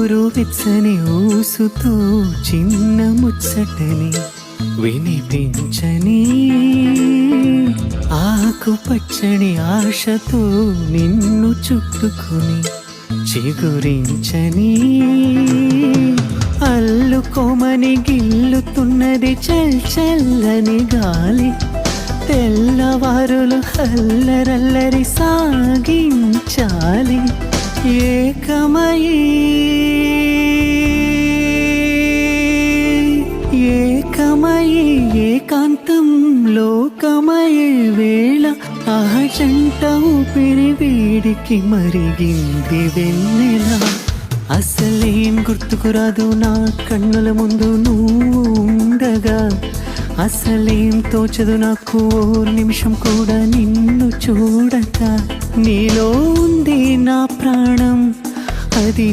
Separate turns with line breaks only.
ఊరు వెచ్చని ఊసుతో చిన్న ముచ్చటని వినిపించని ఆకుపచ్చని ఆశతో నిన్ను చుట్టుకుని చిగురించని అల్లుకోమని గిల్లుతున్నది చల్లని గాలి తెల్లవారులు అల్లరల్లరి సాగించాలి ఏకమయీ ఏకాంతం లోకమయే వేళ ఆ జంట ఊపిరి వేడికి మరిగింది వెన్నెల అసలేం గుర్తుకురాదు నా కన్నుల ముందు నువ్వు ఉండగా అసలేం తోచదు నాకు ఓ నిమిషం కూడా నిన్ను చూడక నీలో ఉంది నా ప్రాణం అది